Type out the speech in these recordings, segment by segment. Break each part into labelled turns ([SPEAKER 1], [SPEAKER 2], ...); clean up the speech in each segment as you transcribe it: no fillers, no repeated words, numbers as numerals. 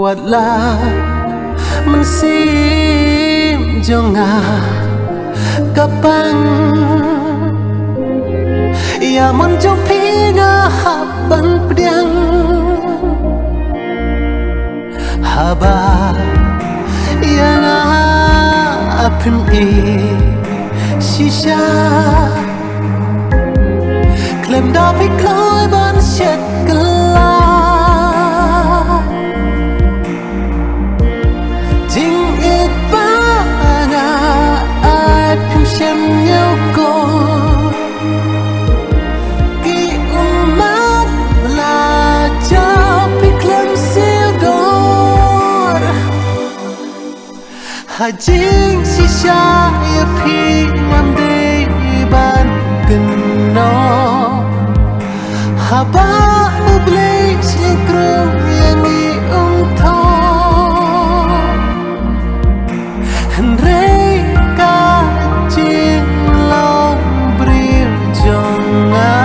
[SPEAKER 1] Wattlah mensim jongah kapang ya menjumpinya haban pedang haba yang apim shisha klem dapat kloi ban syet Hajing sisa ya pi mamde ban geno haba ublay sikrong yang iungto Henry ka jing long bril jonga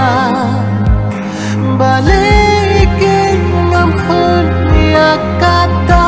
[SPEAKER 1] balik ngam khun ya kata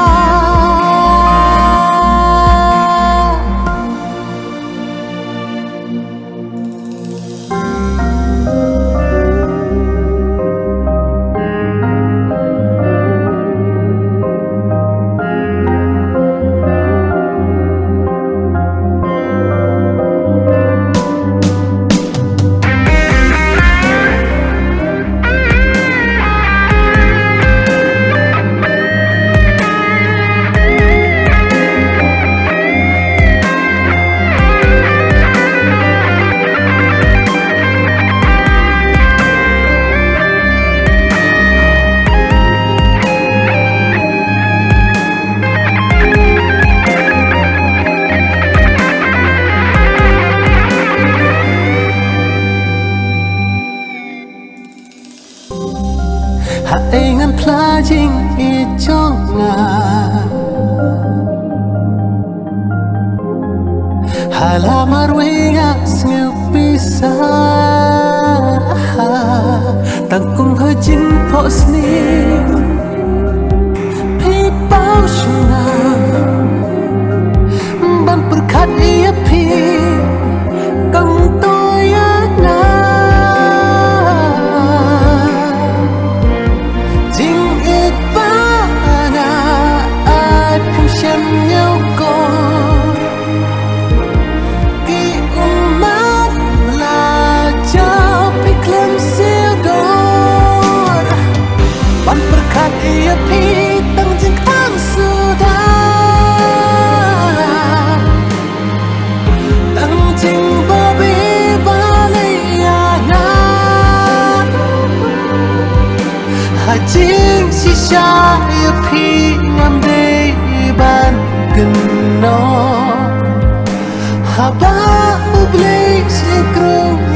[SPEAKER 1] Haingan plajing ijonga halamar wenga ngepisa tangkung hajin posni pipau shuna ban perkat ia pi kang toyana Hajing sisa ya pi ngamde ban geno haba ublay sikrong